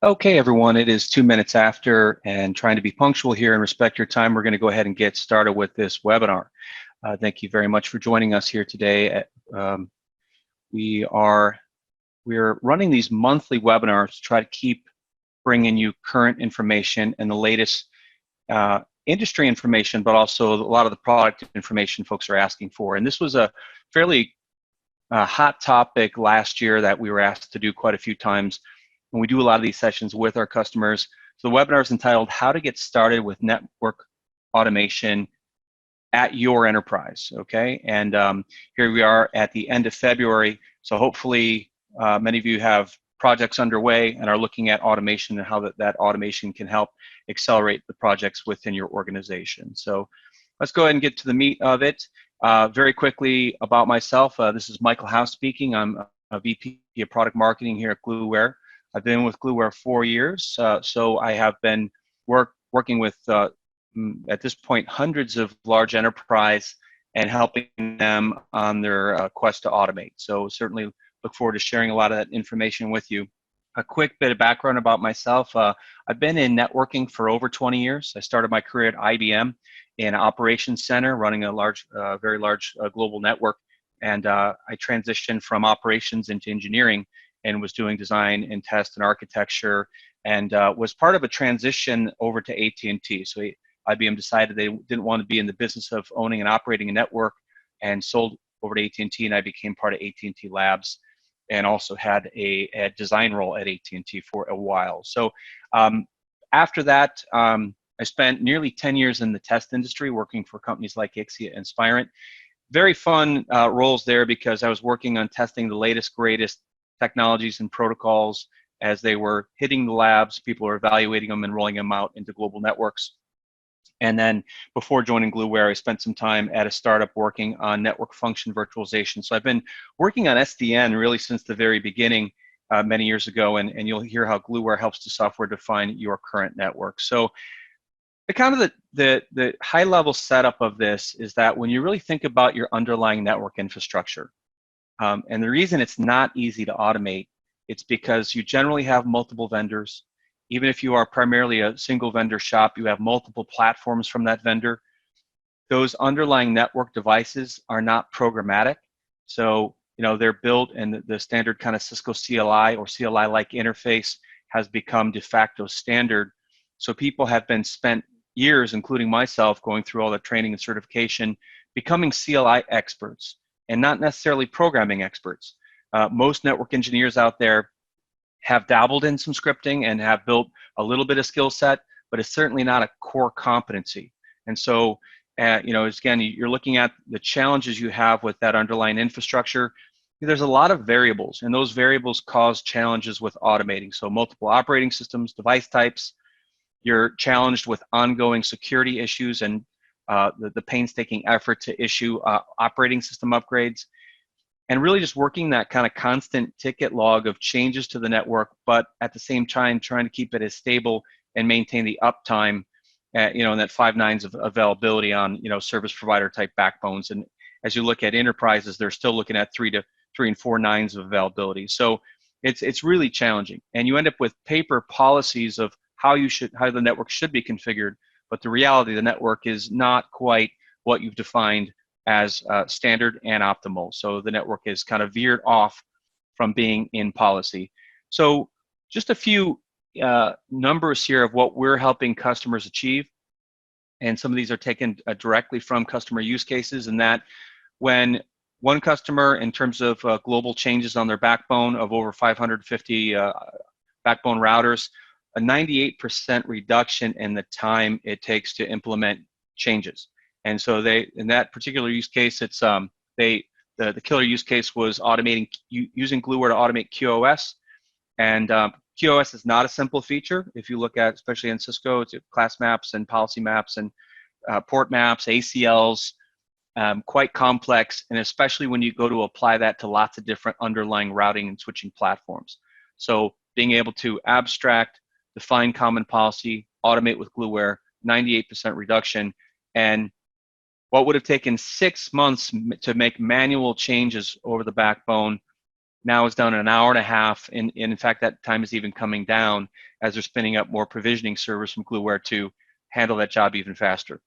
Okay, everyone, it is 2 minutes after, and trying to be punctual here and respect your time, we're going to go ahead and get started with this webinar. Thank you very much for joining us here today. We are we're running these monthly webinars to try to keep bringing you current information and the latest industry information, but also a lot of the product information folks are asking for. And this was a fairly hot topic last year that we were asked to do quite a few times. And we do a lot of these sessions with our customers. So the webinar is entitled How to Get Started with Network Automation at Your Enterprise, okay? And here we are at the end of February. So hopefully many of you have projects underway and are looking at automation and how that automation can help accelerate the projects within your organization. So let's go ahead and get to the meat of it. Very quickly about myself, this is Michael House speaking. I'm a VP of Product Marketing here at Gluware. I've been with Gluware 4 years, so I have been working with, at this point, hundreds of large enterprise and helping them on their quest to automate. So certainly look forward to sharing a lot of that information with you. A quick bit of background about myself. I've been in networking for over 20 years. I started my career at IBM in Operations Center, running a very large global network, and I transitioned from operations into engineering and was doing design and test and architecture, and was part of a transition over to AT&T. So IBM decided they didn't want to be in the business of owning and operating a network and sold over to AT&T, and I became part of AT&T Labs and also had a design role at AT&T for a while. So after that, I spent nearly 10 years in the test industry working for companies like Ixia and Spirent. Very fun roles there because I was working on testing the latest, greatest technologies and protocols as they were hitting the labs. People were evaluating them and rolling them out into global networks. And then before joining Gluware, I spent some time at a startup working on network function virtualization. So I've been working on SDN really since the very beginning many years ago, and you'll hear how Gluware helps the software define your current network. So the high level setup of this is that when you really think about your underlying network infrastructure, and the reason it's not easy to automate, it's because you generally have multiple vendors. Even if you are primarily a single vendor shop, you have multiple platforms from that vendor. Those underlying network devices are not programmatic. So, they're built, and the standard kind of Cisco CLI or CLI-like interface has become de facto standard. So people have been spent years, including myself, going through all the training and certification, becoming CLI experts and not necessarily programming experts. Most network engineers out there have dabbled in some scripting and have built a little bit of skill set, but it's certainly not a core competency. And so, again, you're looking at the challenges you have with that underlying infrastructure. There's a lot of variables, and those variables cause challenges with automating. So multiple operating systems, device types. You're challenged with ongoing security issues and the painstaking effort to issue operating system upgrades, and really just working that kind of constant ticket log of changes to the network, but at the same time trying to keep it as stable and maintain the uptime, and that 5 nines of availability on service provider type backbones. And as you look at enterprises, they're still looking at 3 and 4 nines of availability. So it's really challenging, and you end up with paper policies of how the network should be configured, but the reality, the network is not quite what you've defined as standard and optimal. So the network is kind of veered off from being in policy. So just a few numbers here of what we're helping customers achieve, and some of these are taken directly from customer use cases, and that when one customer, in terms of global changes on their backbone of over 550 backbone routers, a 98% reduction in the time it takes to implement changes. And so in that particular use case, it's the killer use case was using Gluware to automate QoS. And QoS is not a simple feature. If you look at, especially in Cisco, it's class maps and policy maps and port maps, ACLs, quite complex, and especially when you go to apply that to lots of different underlying routing and switching platforms. So being able to abstract, define common policy, automate with Gluware, 98% reduction, and what would have taken 6 months to make manual changes over the backbone now is done in an hour and a half. And in fact, that time is even coming down as they're spinning up more provisioning servers from Gluware to handle that job even faster.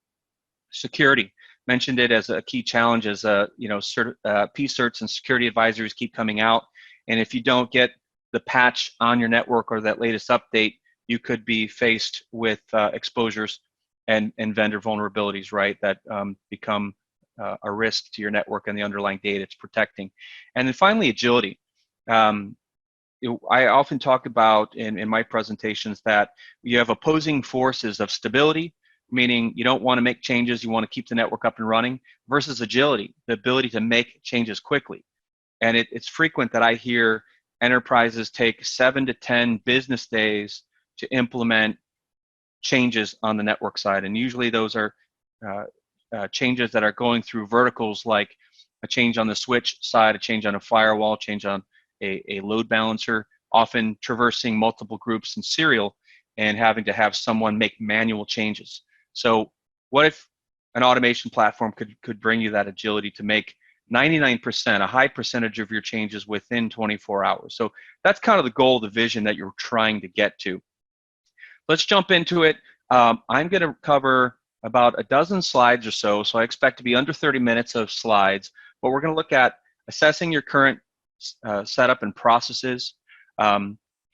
Security, mentioned it as a key challenge as P-certs and security advisories keep coming out. And if you don't get the patch on your network or that latest update, you could be faced with exposures and vendor vulnerabilities, right, that become a risk to your network and the underlying data it's protecting. And then finally, agility. I often talk about in my presentations that you have opposing forces of stability, meaning you don't want to make changes, you want to keep the network up and running, versus agility, the ability to make changes quickly. And it's frequent that I hear enterprises take 7 to 10 business days to implement changes on the network side. And usually those are changes that are going through verticals like a change on the switch side, a change on a firewall, change on a load balancer, often traversing multiple groups in serial and having to have someone make manual changes. So what if an automation platform could bring you that agility to make 99%, a high percentage of your changes within 24 hours? So that's kind of the goal, the vision that you're trying to get to. Let's jump into it. I'm going to cover about a dozen slides or so I expect to be under 30 minutes of slides, but we're going to look at assessing your current setup and processes,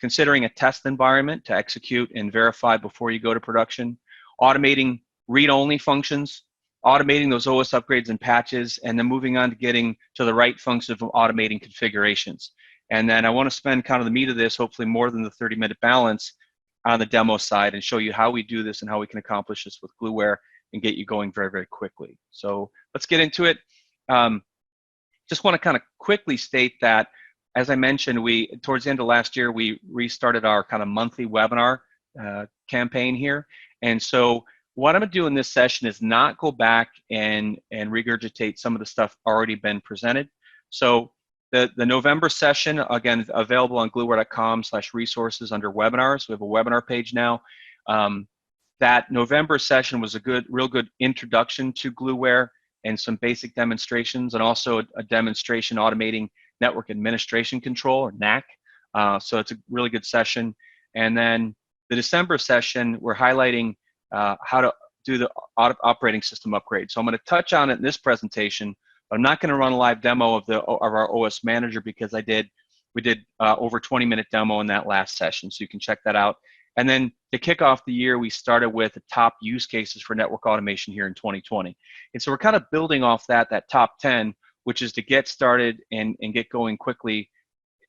considering a test environment to execute and verify before you go to production, automating read-only functions, automating those OS upgrades and patches, and then moving on to getting to the right functions of automating configurations. And then I want to spend kind of the meat of this, hopefully more than the 30-minute balance, on the demo side and show you how we do this and how we can accomplish this with Gluware and get you going very, very quickly. So let's get into it. Just want to kind of quickly state that, as I mentioned, towards the end of last year, we restarted our kind of monthly webinar campaign here. And so what I'm going to do in this session is not go back and regurgitate some of the stuff already been presented. So the November session, again, available on gluware.com/resources under webinars. We have a webinar page now. That November session was a real good introduction to Gluware and some basic demonstrations, and also a demonstration automating network administration control, or NAC. So it's a really good session. And then the December session, we're highlighting how to do the operating system upgrade. So I'm going to touch on it in this presentation, but I'm not going to run a live demo of our OS Manager because we did over 20-minute demo in that last session, so you can check that out. And then to kick off the year, we started with the top use cases for network automation here in 2020. And so we're kind of building off that top 10, which is to get started and get going quickly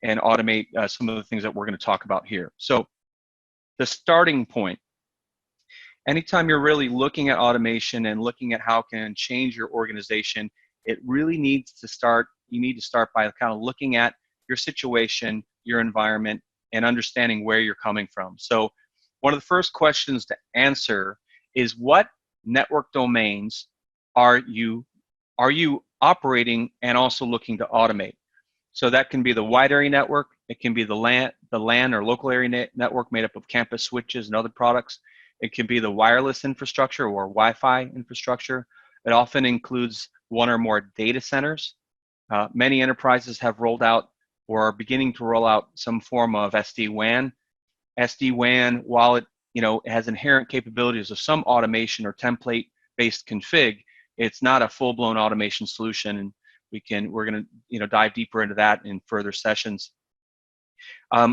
and automate some of the things that we're going to talk about here. So the starting point, anytime you're really looking at automation and looking at how it can change your organization, it really needs to start, you need to start by kind of looking at your situation, your environment, and understanding where you're coming from. So one of the first questions to answer is, what network domains are you operating and also looking to automate? So that can be the wide area network, it can be the LAN or local area network made up of campus switches and other products. It can be the wireless infrastructure or Wi-Fi infrastructure. It often includes one or more data centers. Many enterprises have rolled out or are beginning to roll out some form of SD-WAN. SD-WAN, while it has inherent capabilities of some automation or template-based config, it's not a full-blown automation solution, and we're going to dive deeper into that in further sessions.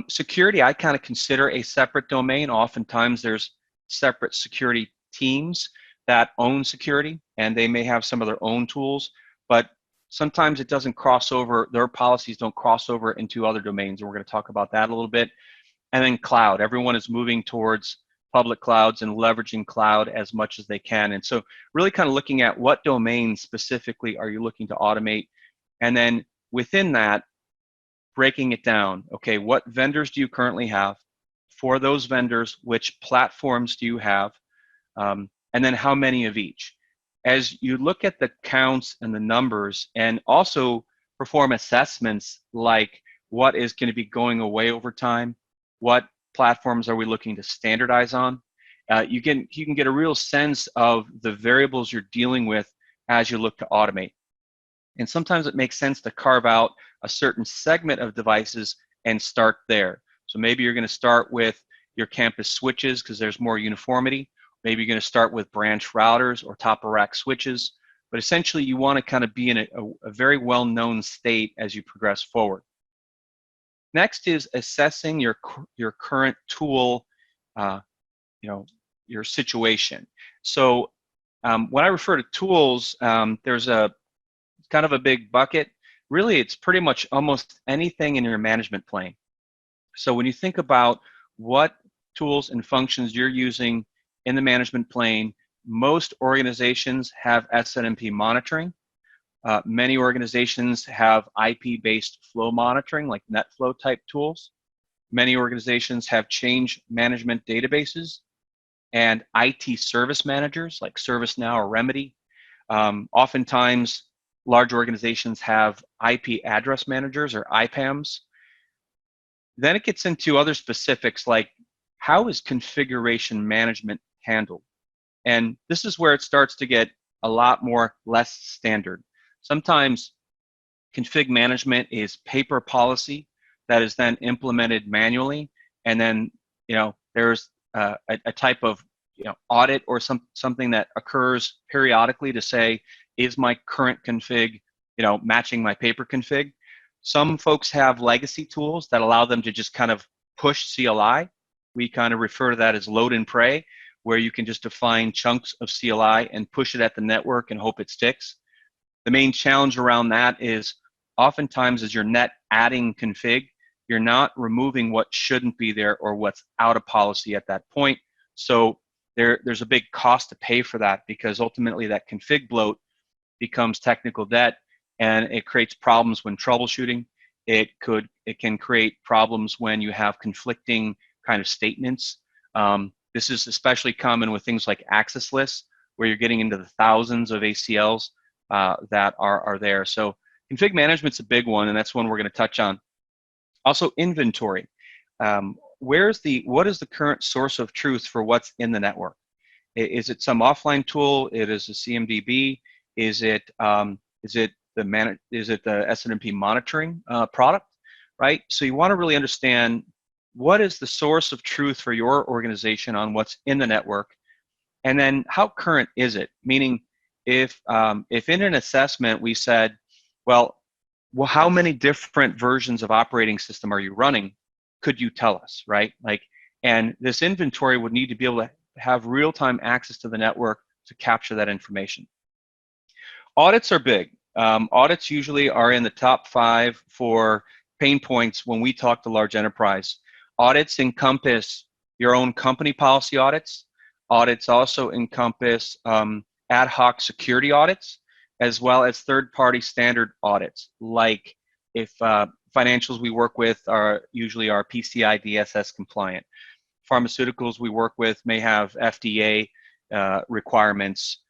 Security, I kind of consider a separate domain. Oftentimes, there's separate security teams that own security, and they may have some of their own tools, but sometimes it doesn't cross over, their policies don't cross over into other domains, and we're going to talk about that a little bit. And then cloud, everyone is moving towards public clouds and leveraging cloud as much as they can. And so really kind of looking at what domains specifically are you looking to automate, and then within that, breaking it down. Okay, what vendors do you currently have? For those vendors, which platforms do you have? And then how many of each? As you look at the counts and the numbers, and also perform assessments like what is going to be going away over time, what platforms are we looking to standardize on, you can get a real sense of the variables you're dealing with as you look to automate. And sometimes it makes sense to carve out a certain segment of devices and start there. So maybe you're going to start with your campus switches because there's more uniformity. Maybe you're going to start with branch routers or top of rack switches. But essentially, you want to kind of be in a very well-known state as you progress forward. Next is assessing your current tool, your situation. So when I refer to tools, there's a kind of a big bucket. Really, it's pretty much almost anything in your management plane. So when you think about what tools and functions you're using in the management plane, most organizations have SNMP monitoring. Many organizations have IP-based flow monitoring, like NetFlow type tools. Many organizations have change management databases and IT service managers, like ServiceNow or Remedy. Oftentimes, large organizations have IP address managers or IPAMs. Then it gets into other specifics like how is configuration management handled? And this is where it starts to get a lot more less standard. Sometimes config management is paper policy that is then implemented manually, and then there's a type of audit or something that occurs periodically to say, is my current config matching my paper config? Some folks have legacy tools that allow them to just kind of push CLI. We kind of refer to that as load and pray, where you can just define chunks of CLI and push it at the network and hope it sticks. The main challenge around that is oftentimes as you're net adding config, you're not removing what shouldn't be there or what's out of policy at that point. So there's a big cost to pay for that, because ultimately that config bloat becomes technical debt, and it creates problems when troubleshooting. It can create problems when you have conflicting kind of statements. This is especially common with things like access lists, where you're getting into the thousands of ACLs that are there. So config management's a big one, and that's one we're going to touch on. Also, inventory. What is the current source of truth for what's in the network? Is it some offline tool? It is a CMDB? Is it the SNMP monitoring product? Right. So you want to really understand what is the source of truth for your organization on what's in the network, and then how current is it? Meaning, if in an assessment we said, well, how many different versions of operating system are you running? Could you tell us, right? And this inventory would need to be able to have real-time access to the network to capture that information. Audits are big. Audits usually are in the top 5 for pain points when we talk to large enterprise. Audits encompass your own company policy audits. Audits also encompass ad hoc security audits, as well as third-party standard audits, like if financials we work with are usually PCI DSS compliant. Pharmaceuticals we work with may have FDA requirements.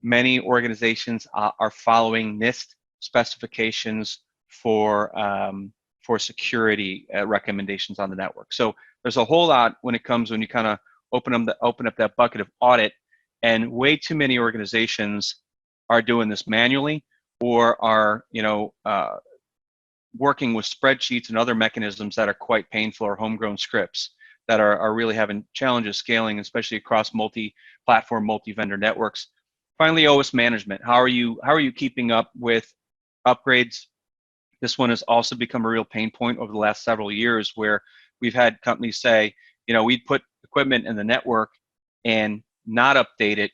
Many organizations are following NIST specifications for security recommendations on the network. So there's a whole lot when you kind of open up that bucket of audit, and way too many organizations are doing this manually, or are working with spreadsheets and other mechanisms that are quite painful, or homegrown scripts that are really having challenges scaling, especially across multi-platform, multi-vendor networks. Finally, OS management. How are you keeping up with upgrades? This one has also become a real pain point over the last several years, where we've had companies say, we'd put equipment in the network and not update it,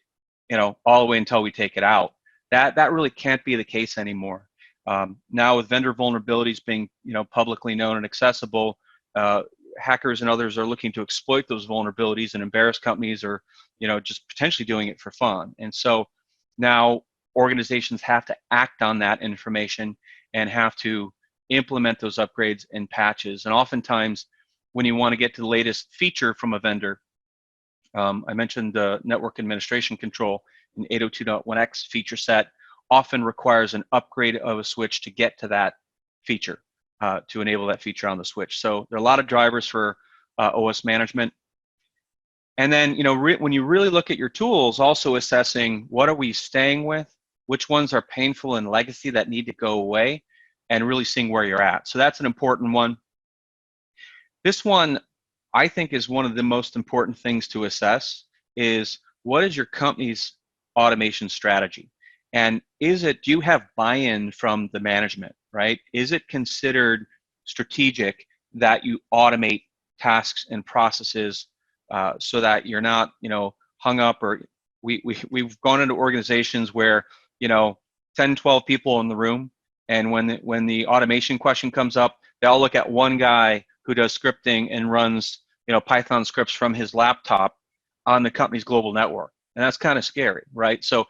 all the way until we take it out. That really can't be the case anymore. Now with vendor vulnerabilities being, publicly known and accessible, hackers and others are looking to exploit those vulnerabilities and embarrass companies, or, just potentially doing it for fun. And so now organizations have to act on that information and have to implement those upgrades and patches. And oftentimes, when you want to get to the latest feature from a vendor, I mentioned the network administration control, an 802.1x feature set often requires an upgrade of a switch to get to that feature, to enable that feature on the switch. So there are a lot of drivers for OS management. And then, when you really look at your tools, also assessing what are we staying with, which ones are painful and legacy that need to go away, and really seeing where you're at. So that's an important one. This one, I think, is one of the most important things to assess is what is your company's automation strategy? And do you have buy-in from the management, right? Is it considered strategic that you automate tasks and processes so that you're not, hung up, or we've gone into organizations where, 10, 12 people in the room, and when the automation question comes up, they all look at one guy who does scripting and runs, Python scripts from his laptop on the company's global network. And that's kind of scary, right? So,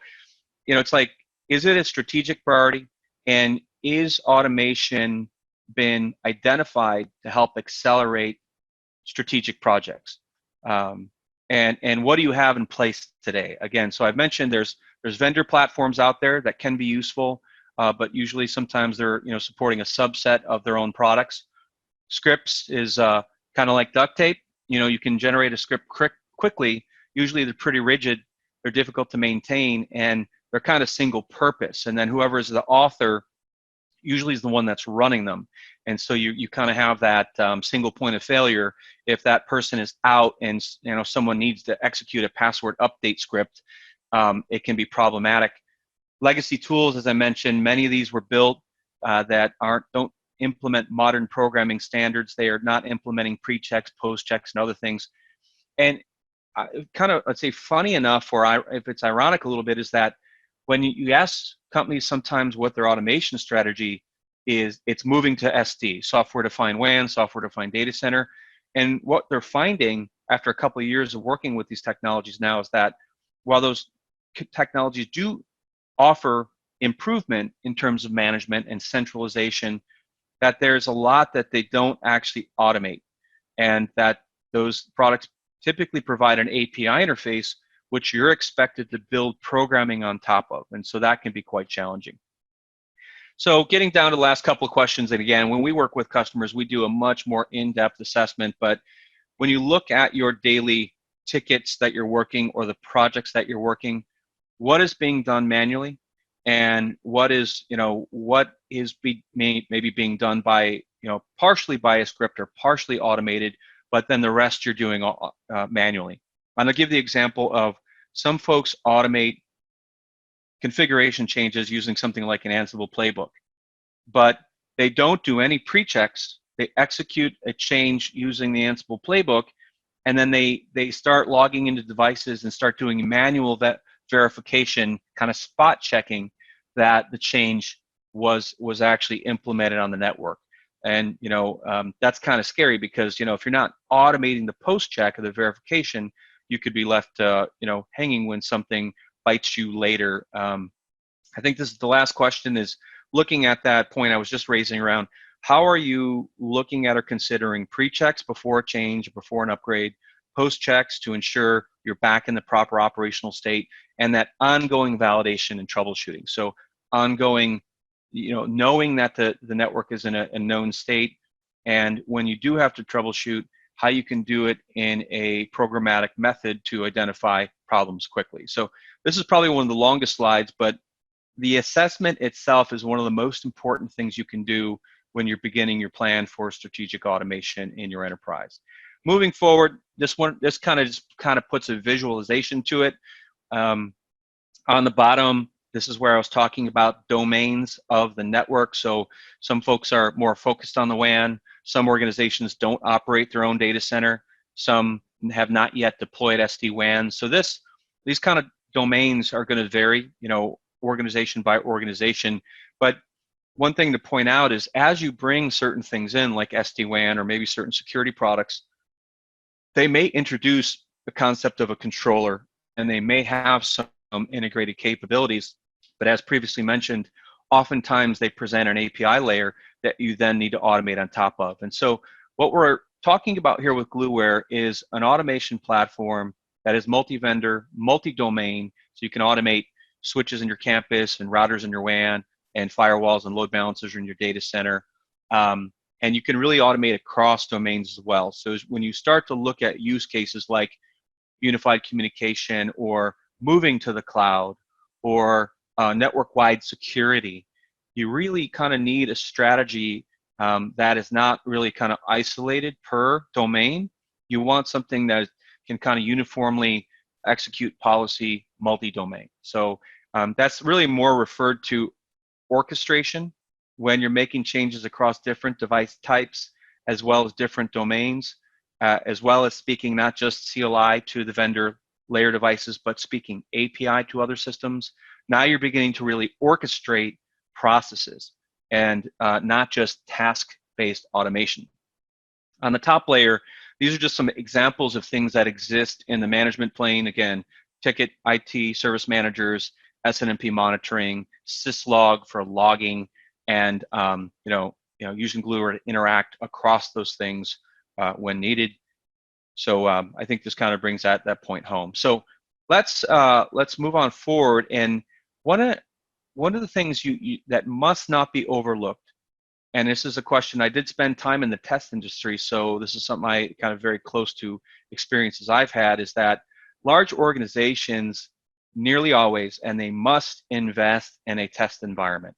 it's like, is it a strategic priority? And is automation been identified to help accelerate strategic projects? And what do you have in place today? Again, so I've mentioned there's vendor platforms out there that can be useful, but usually sometimes they're supporting a subset of their own products. Scripts is kind of like duct tape. You can generate a script quickly. Usually they're pretty rigid, they're difficult to maintain, and they're kind of single purpose. And then whoever is the author usually is the one that's running them. And so you kind of have that single point of failure. If that person is out and someone needs to execute a password update script, it can be problematic. Legacy tools, as I mentioned, many of these were built that don't implement modern programming standards. They are not implementing pre-checks, post-checks, and other things. And kind of, let's say, funny enough, or if it's ironic a little bit, is that when you ask companies sometimes what their automation strategy is, it's moving to SD, software-defined WAN, software-defined data center. And what they're finding after a couple of years of working with these technologies now is that while those technologies do offer improvement in terms of management and centralization, that there's a lot that they don't actually automate, and that those products typically provide an API interface which you're expected to build programming on top of, and so that can be quite challenging. So getting down to the last couple of questions, and again, when we work with customers, we do a much more in-depth assessment, but when you look at your daily tickets that you're working or the projects that you're working, what is being done manually, and what is maybe being done by, partially by a script or partially automated, but then the rest you're doing manually. And I'll give the example of some folks automate configuration changes using something like an Ansible playbook, but they don't do any pre-checks. They execute a change using the Ansible playbook, and then they start logging into devices and start doing manual verification, kind of spot checking that the change was actually implemented on the network. And that's kind of scary because if you're not automating the post check of the verification, you could be left hanging when something bites you later. I think this is the last question, is looking at that point I was just raising around, how are you looking at or considering pre-checks before a change, before an upgrade, post-checks to ensure you're back in the proper operational state, and that ongoing validation and troubleshooting. So ongoing, knowing that the network is in a known state, and when you do have to troubleshoot, how you can do it in a programmatic method to identify problems quickly. So this is probably one of the longest slides, but the assessment itself is one of the most important things you can do when you're beginning your plan for strategic automation in your enterprise. Moving forward, this kind of puts a visualization to it. On the bottom, this is where I was talking about domains of the network. So some folks are more focused on the WAN. Some organizations don't operate their own data center. Some have not yet deployed SD-WAN. So these kind of domains are going to vary, organization by organization. But one thing to point out is as you bring certain things in, like SD-WAN or maybe certain security products, they may introduce the concept of a controller, and they may have some integrated capabilities. But as previously mentioned, oftentimes they present an API layer that you then need to automate on top of. And so what we're talking about here with Gluware is an automation platform that is multi-vendor, multi-domain, so you can automate switches in your campus and routers in your WAN and firewalls and load balancers in your data center. And you can really automate across domains as well. So when you start to look at use cases like unified communication or moving to the cloud or network-wide security, you really kind of need a strategy that is not really kind of isolated per domain. You want something that can kind of uniformly execute policy multi-domain. So that's really more referred to orchestration when you're making changes across different device types as well as different domains, as well as speaking not just CLI to the vendor layer devices, but speaking API to other systems. Now you're beginning to really orchestrate processes and not just task-based automation. On the top layer, these are just some examples of things that exist in the management plane. Again, ticket, IT, service managers, SNMP monitoring, syslog for logging, and using Gluware to interact across those things when needed. So I think this kind of brings that point home. So let's move on forward. And one of the things that must not be overlooked, and this is a question, I did spend time in the test industry, so this is something I kind of very close to experiences I've had, is that large organizations nearly always, and they must invest in a test environment.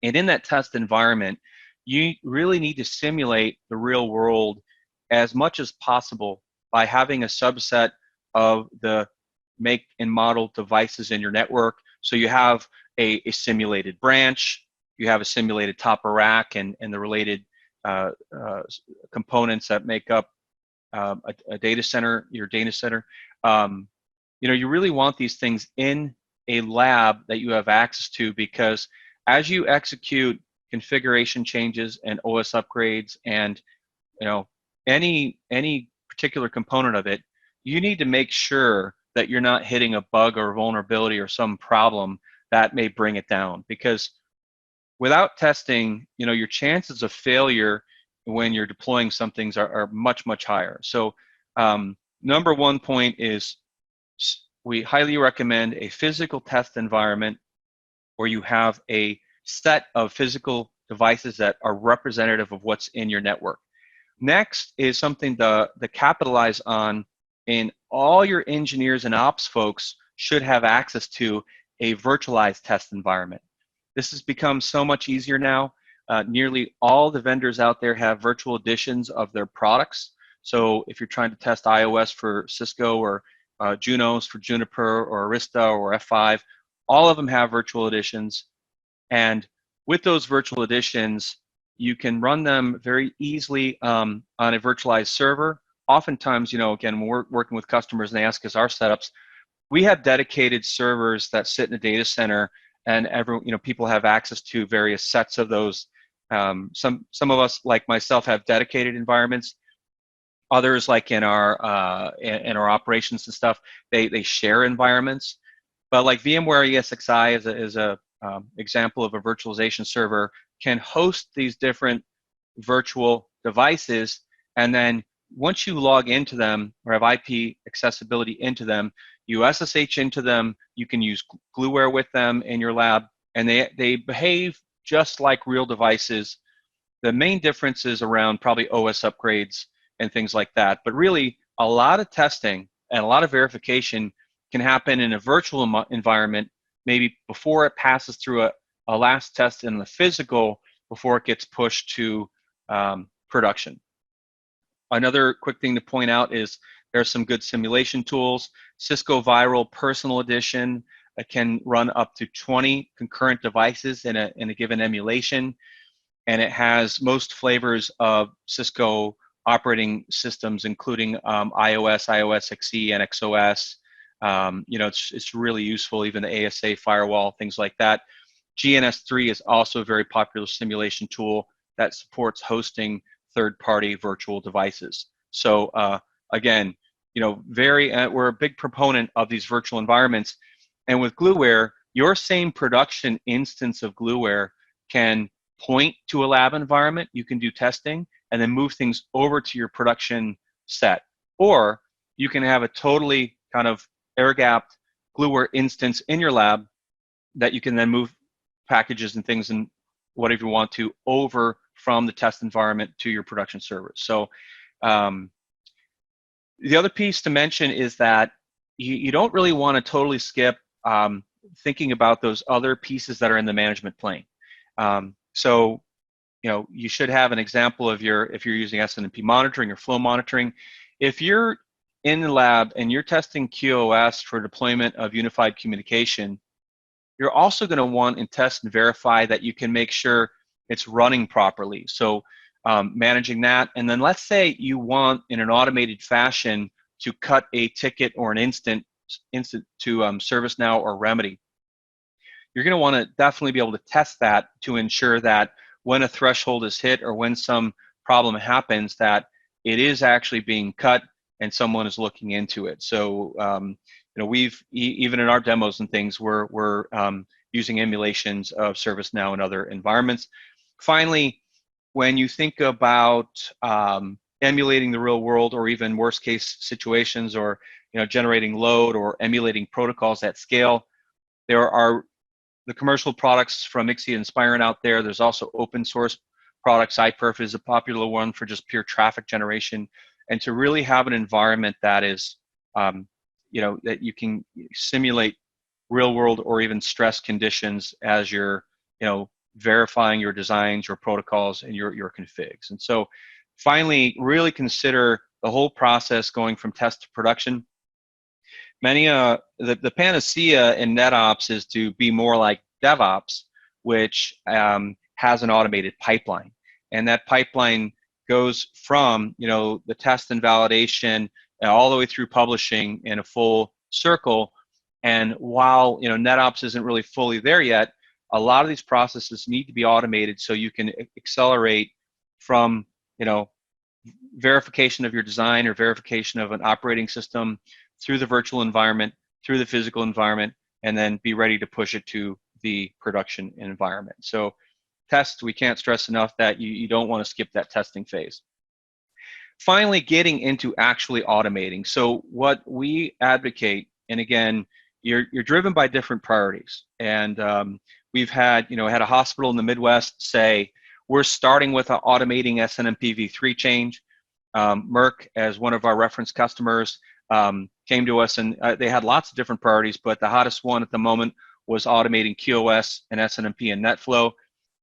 And in that test environment, you really need to simulate the real world as much as possible by having a subset of the make and model devices in your network. So you have a simulated branch, you have a simulated top of rack and the related components that make up a data center, your data center. You really want these things in a lab that you have access to, because as you execute configuration changes and OS upgrades and any particular component of it, you need to make sure that you're not hitting a bug or vulnerability or some problem that may bring it down. Because without testing, your chances of failure when you're deploying some things are much, much higher. So number one point is we highly recommend a physical test environment where you have a set of physical devices that are representative of what's in your network. Next is something to capitalize on, and all your engineers and ops folks should have access to a virtualized test environment. This has become so much easier now. Nearly all the vendors out there have virtual editions of their products. So if you're trying to test iOS for Cisco or Junos for Juniper or Arista or F5, all of them have virtual editions. And with those virtual editions, you can run them very easily on a virtualized server. Oftentimes, again, when we're working with customers and they ask us our setups, we have dedicated servers that sit in a data center, and people have access to various sets of those. Some of us, like myself, have dedicated environments. Others, like in our operations and stuff, they share environments. But like VMware ESXi is a example of a virtualization server, can host these different virtual devices, and then once you log into them or have IP accessibility into them, you SSH into them, you can use Gluware with them in your lab, and they behave just like real devices. The main difference is around probably OS upgrades and things like that, but really a lot of testing and a lot of verification can happen in a virtual environment, maybe before it passes through a last test in the physical before it gets pushed to production. Another quick thing to point out is there's some good simulation tools. Cisco Viral Personal Edition can run up to 20 concurrent devices in a given emulation, and it has most flavors of Cisco operating systems, including iOS, iOS XE, NXOS. It's really useful, even the ASA firewall, things like that. GNS3 is also a very popular simulation tool that supports hosting third-party virtual devices. So again, we're a big proponent of these virtual environments. And with Gluware, your same production instance of Gluware can point to a lab environment. You can do testing and then move things over to your production set. Or you can have a totally kind of air-gapped Gluware instance in your lab that you can then move packages and things and whatever you want to over from the test environment to your production servers. So the other piece to mention is that you don't really want to totally skip thinking about those other pieces that are in the management plane. So, you should have an example of if you're using SNMP monitoring or flow monitoring. If you're in the lab and you're testing QoS for deployment of unified communication, you're also going to want and test and verify that you can make sure it's running properly. So managing that, and then let's say you want in an automated fashion to cut a ticket or an instant to ServiceNow or Remedy. You're going to want to definitely be able to test that to ensure that when a threshold is hit or when some problem happens, that it is actually being cut and someone is looking into it. So we've even in our demos and things, we're using emulations of ServiceNow and other environments. Finally, when you think about emulating the real world or even worst case situations, or generating load or emulating protocols at scale, there are the commercial products from Ixia and Spirent out there. There's also open source products. iPerf is a popular one for just pure traffic generation. And to really have an environment that is, that you can simulate real world or even stress conditions as you're, verifying your designs, your protocols, and your configs. And so finally, really consider the whole process going from test to production. Many the panacea in NetOps is to be more like DevOps, which has an automated pipeline, and that pipeline goes from the test and validation all the way through publishing in a full circle. And while NetOps isn't really fully there yet, a lot of these processes need to be automated so you can accelerate from verification of your design or verification of an operating system through the virtual environment, through the physical environment, and then be ready to push it to the production environment. So test, we can't stress enough that you don't want to skip that testing phase. Finally, getting into actually automating. So what we advocate, and again, you're driven by different priorities. And we've had a hospital in the Midwest say, we're starting with an automating SNMP v3 change. Merck, as one of our reference customers, came to us, and they had lots of different priorities, but the hottest one at the moment was automating QoS and SNMP and NetFlow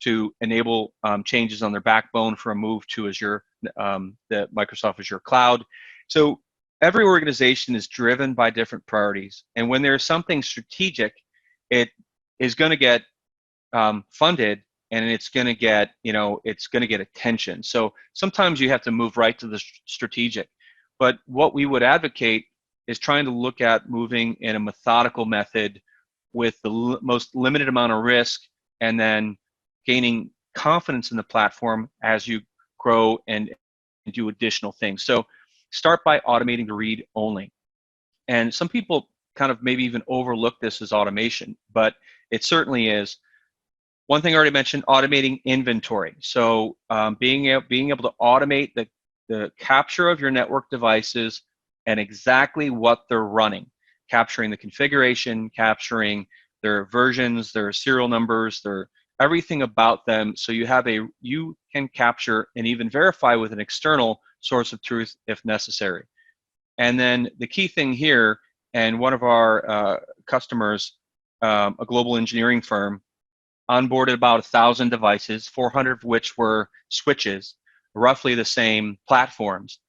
to enable changes on their backbone for a move to Azure, the Microsoft Azure cloud. So every organization is driven by different priorities, and when there's something strategic, it is going to get funded, and it's going to get attention. So sometimes you have to move right to the strategic. But what we would advocate is trying to look at moving in a methodical method with the most limited amount of risk, and then gaining confidence in the platform as you grow and do additional things. So start by automating the read only. And some people kind of maybe even overlook this as automation, but it certainly is. One thing I already mentioned, automating inventory. So being able to automate the capture of your network devices and exactly what they're running, capturing the configuration, capturing their versions, their serial numbers, their everything about them, so you can capture and even verify with an external source of truth if necessary. And then the key thing here, and one of our customers, a global engineering firm, onboarded about 1,000 devices, 400 of which were switches, roughly the same platforms.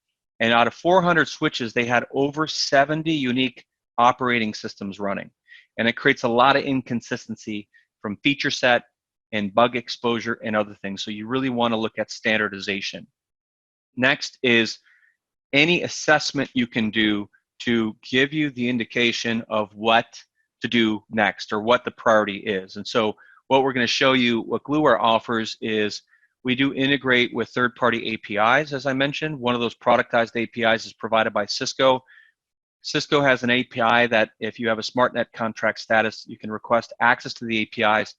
And out of 400 switches, they had over 70 unique operating systems running. And it creates a lot of inconsistency from feature set and bug exposure and other things. So you really want to look at standardization. Next is any assessment you can do to give you the indication of what to do next or what the priority is. And so what we're going to show you, what Gluware offers, is we do integrate with third-party APIs, as I mentioned. One of those productized APIs is provided by Cisco. Cisco has an API that if you have a SmartNet contract status, you can request access to the APIs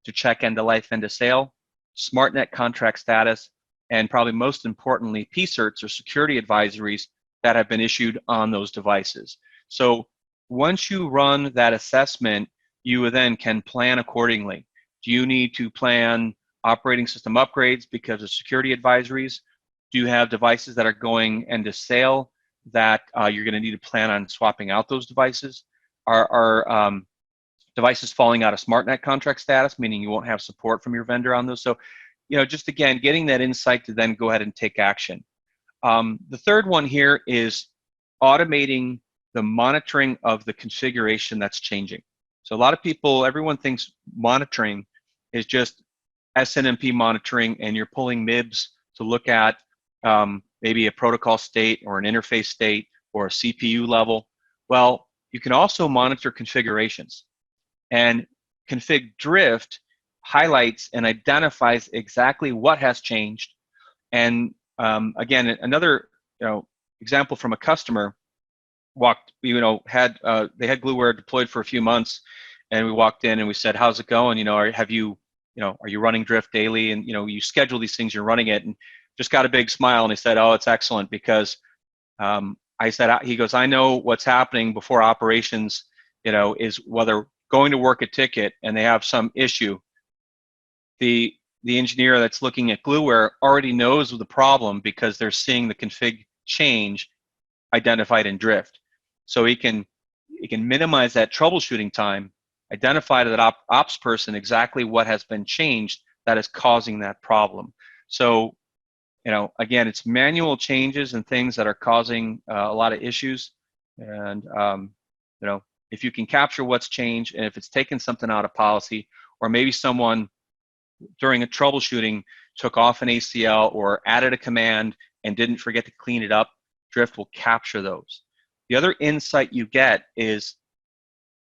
to check end of life, end of sale, SmartNet contract status, and probably most importantly, PCerts or security advisories that have been issued on those devices. So once you run that assessment, you then can plan accordingly. Do you need to plan operating system upgrades because of security advisories? Do you have devices that are going end of sale that you're going to need to plan on swapping out those devices? Are devices falling out of SmartNet contract status, meaning you won't have support from your vendor on those. So, just again, getting that insight to then go ahead and take action. The third one here is automating the monitoring of the configuration that's changing. So a lot of people, everyone thinks monitoring is just SNMP monitoring, and you're pulling MIBs to look at maybe a protocol state or an interface state or a CPU level. Well, you can also monitor configurations. And config drift highlights and identifies exactly what has changed. And again, another example from a customer they had Gluware deployed for a few months, and we walked in and we said, "How's it going? Are you running drift daily? And you schedule these things, you're running it." And just got a big smile, and he said, "Oh, it's excellent," because I said, he goes, "I know what's happening before operations, is whether going to work a ticket and they have some issue, the engineer that's looking at Gluware already knows the problem because they're seeing the config change identified in drift. So he can minimize that troubleshooting time, identify to that ops person exactly what has been changed that is causing that problem." So, again, it's manual changes and things that are causing a lot of issues. And, if you can capture what's changed, and if it's taken something out of policy, or maybe someone during a troubleshooting took off an ACL or added a command and didn't forget to clean it up, drift will capture those. The other insight you get is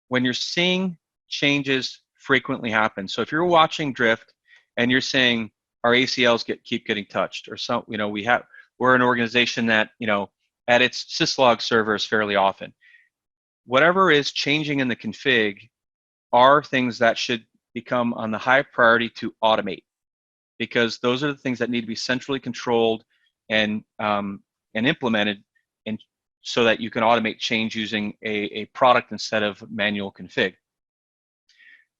when you're seeing changes frequently happen. So if you're watching drift and you're saying our ACLs keep getting touched, or some, we're an organization that edits syslog servers fairly often. Whatever is changing in the config are things that should become on the high priority to automate, because those are the things that need to be centrally controlled and implemented, and so that you can automate change using a product instead of manual config.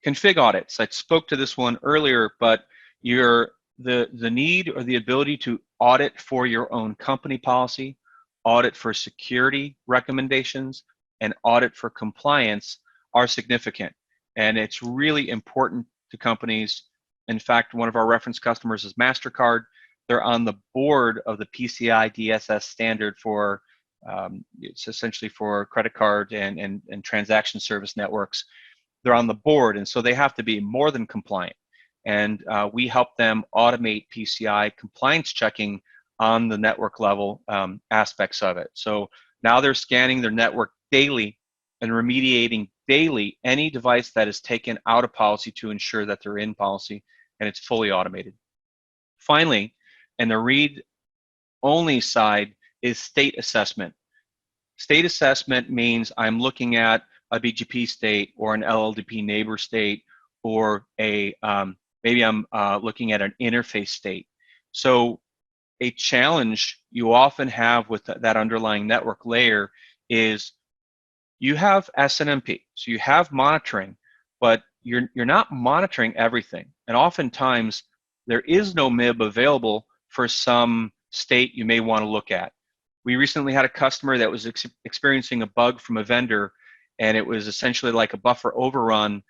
Config audits. I spoke to this one earlier, but the need or the ability to audit for your own company policy, audit for security recommendations, and audit for compliance are significant. And it's really important to companies. In fact, one of our reference customers is MasterCard. They're on the board of the PCI DSS standard for, it's essentially for credit card and transaction service networks. They're on the board, and so they have to be more than compliant. And we help them automate PCI compliance checking on the network level aspects of it. So now they're scanning their network daily and remediating daily any device that is taken out of policy to ensure that they're in policy, and it's fully automated. Finally, and the read-only side is state assessment. State assessment means I'm looking at a BGP state or an LLDP neighbor state, or maybe I'm looking at an interface state. So a challenge you often have with that underlying network layer is you have SNMP, so you have monitoring, but you're not monitoring everything. And oftentimes there is no MIB available for some state you may want to look at. We recently had a customer that was experiencing a bug from a vendor, and it was essentially like a buffer overrun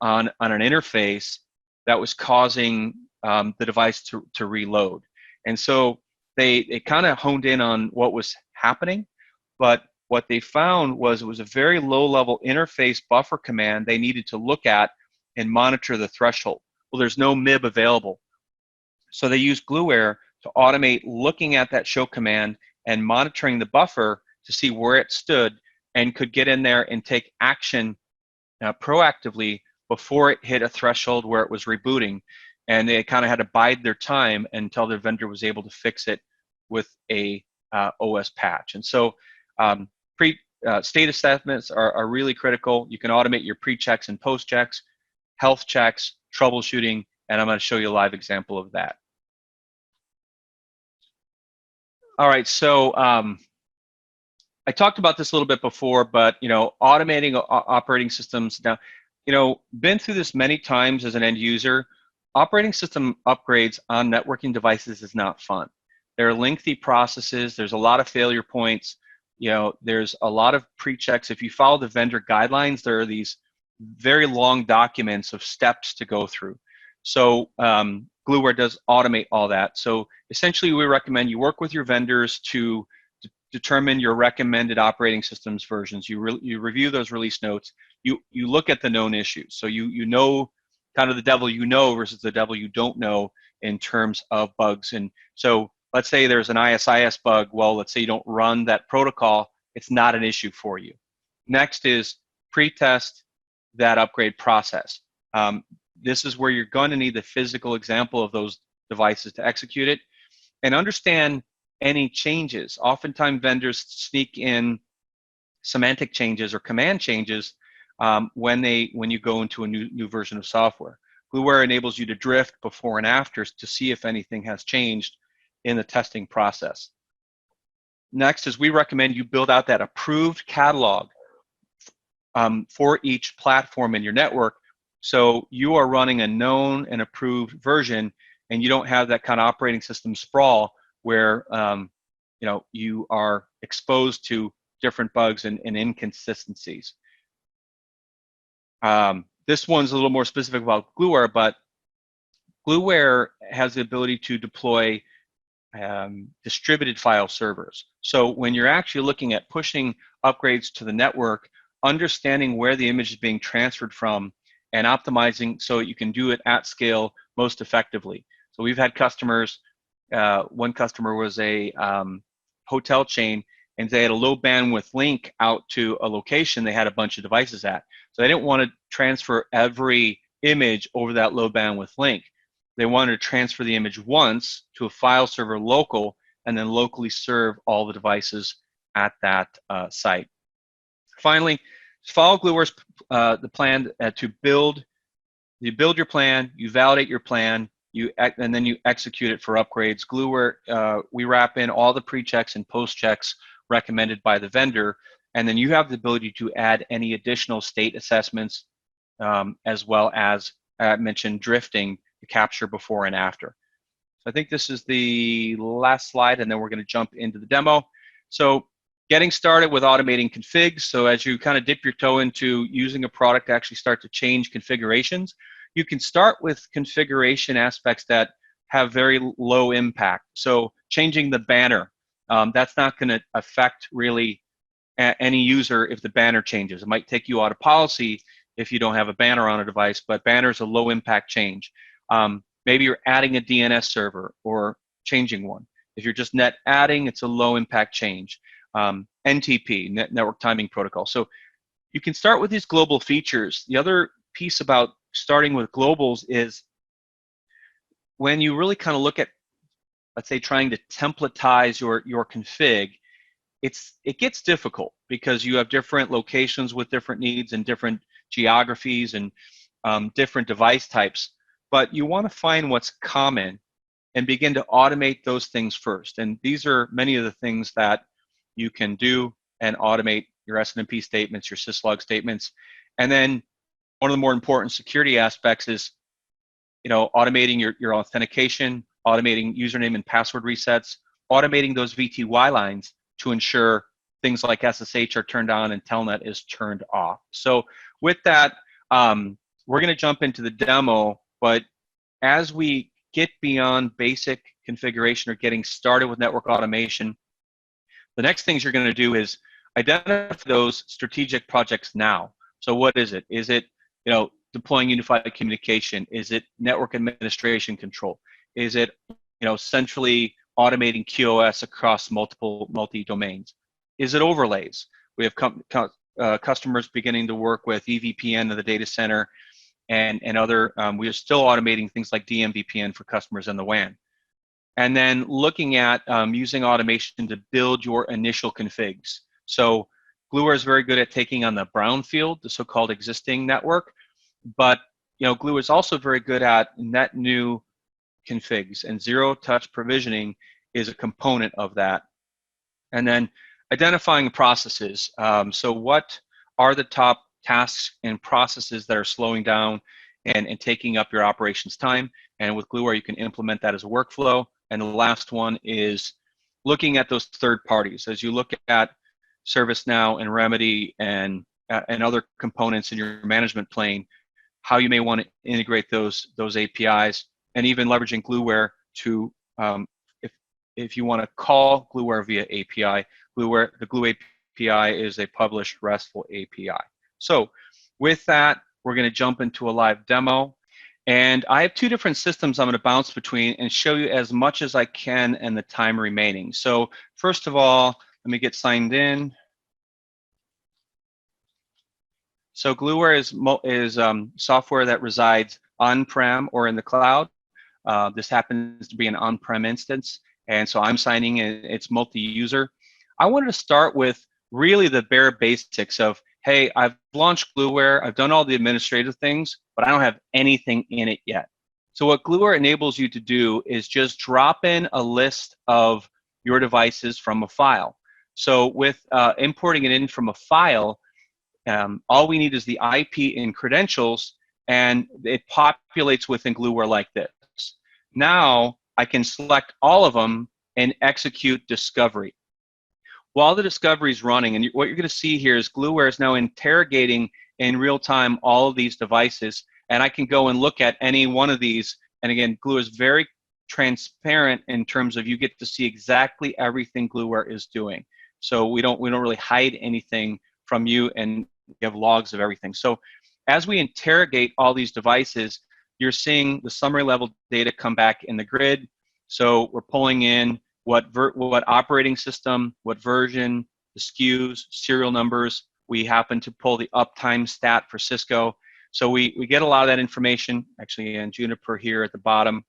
on an interface that was causing the device to reload. And so they kind of honed in on what was happening, but what they found was it was a very low-level interface buffer command they needed to look at and monitor the threshold. Well, there's no MIB available. So they used Gluware to automate looking at that show command and monitoring the buffer to see where it stood, and could get in there and take action proactively before it hit a threshold where it was rebooting. And they kind of had to bide their time until their vendor was able to fix it with a OS patch. And so state assessments are really critical. You can automate your pre-checks and post-checks, health checks, troubleshooting, and I'm going to show you a live example of that. All right, so I talked about this a little bit before, but automating operating systems. Now, been through this many times as an end user. Operating system upgrades on networking devices is not fun. There are lengthy processes. There's a lot of failure points. There's a lot of pre-checks. If you follow the vendor guidelines, there are these very long documents of steps to go through. So Gluware does automate all that. So essentially, we recommend you work with your vendors to determine your recommended operating systems versions. You review those release notes. You look at the known issues. So you know kind of the devil you know versus the devil you don't know in terms of bugs. And so let's say there's an ISIS bug. Well, let's say you don't run that protocol. It's not an issue for you. Next is pre-test that upgrade process. This is where you're going to need the physical example of those devices to execute it, and understand any changes. Oftentimes vendors sneak in semantic changes or command changes when you go into a new version of software. Gluware enables you to drift before and after to see if anything has changed in the testing process. Next is we recommend you build out that approved catalog for each platform in your network, so you are running a known and approved version, and you don't have that kind of operating system sprawl where you are exposed to different bugs and inconsistencies. This one's a little more specific about Gluware, but Gluware has the ability to deploy distributed file servers. So when you're actually looking at pushing upgrades to the network, understanding where the image is being transferred from and optimizing so you can do it at scale most effectively. So we've had customers, one customer was a hotel chain, and they had a low bandwidth link out to a location they had a bunch of devices at. So they didn't want to transfer every image over that low bandwidth link. They wanted to transfer the image once to a file server local, and then locally serve all the devices at that site. Finally, follow Gluware's the plan to build. You build your plan, you validate your plan, and then you execute it for upgrades. Gluware, we wrap in all the pre-checks and post-checks recommended by the vendor, and then you have the ability to add any additional state assessments, as well as I mentioned drifting to capture before and after. So I think this is the last slide, and then we're going to jump into the demo. So getting started with automating configs. So as you kind of dip your toe into using a product to actually start to change configurations, you can start with configuration aspects that have very low impact. So changing the banner, that's not going to affect really any user if the banner changes. It might take you out of policy if you don't have a banner on a device, but banner is a low impact change. Maybe you're adding a DNS server or changing one. If you're just net adding, it's a low impact change. NTP, Network Timing Protocol. So you can start with these global features. The other piece about starting with globals is when you really kind of look at, let's say, trying to templatize your config, it gets difficult because you have different locations with different needs and different geographies and different device types. But you want to find what's common and begin to automate those things first. And these are many of the things that you can do and automate: your SNMP statements, your syslog statements. And then one of the more important security aspects is, automating your authentication, automating username and password resets, automating those VTY lines to ensure things like SSH are turned on and Telnet is turned off. So with that, we're going to jump into the demo, but as we get beyond basic configuration or getting started with network automation, the next things you're going to do is identify those strategic projects now. So what is it? Is it, deploying unified communication? Is it network administration control? Is it, centrally automating QoS across multi-domains? Is it overlays? We have customers beginning to work with EVPN in the data center and other, we are still automating things like DMVPN for customers in the WAN. And then looking at using automation to build your initial configs. So Gluware is very good at taking on the brownfield, the so-called existing network, but Gluware is also very good at net new configs, and zero-touch provisioning is a component of that. And then identifying processes. So what are the top tasks and processes that are slowing down and taking up your operations time? And with Gluware, you can implement that as a workflow. And the last one is looking at those third parties. As you look at ServiceNow and Remedy and and other components in your management plane, how you may want to integrate those APIs, and even leveraging Gluware to, if you want to call Gluware via API, the Glue API is a published RESTful API. So with that, we're going to jump into a live demo. And I have two different systems I'm going to bounce between and show you as much as I can in the time remaining. So first of all, let me get signed in. So Gluware is software that resides on-prem or in the cloud. This happens to be an on-prem instance, and so I'm signing in. It's multi-user. I wanted to start with really the bare basics of, hey, I've launched Gluware, I've done all the administrative things, but I don't have anything in it yet. So what Gluware enables you to do is just drop in a list of your devices from a file. So with importing it in from a file, all we need is the IP and credentials, and it populates within Gluware like this. Now I can select all of them and execute discovery. While the discovery is running, and what you're going to see here is Gluware is now interrogating in real time all of these devices, and I can go and look at any one of these. And again, Gluware is very transparent in terms of you get to see exactly everything Gluware is doing. So we don't really hide anything from you, and we have logs of everything. So as we interrogate all these devices, you're seeing the summary level data come back in the grid. So we're pulling in what operating system, what version, the SKUs, serial numbers. We happen to pull the uptime stat for Cisco. So we get a lot of that information, actually in Juniper here at the bottom.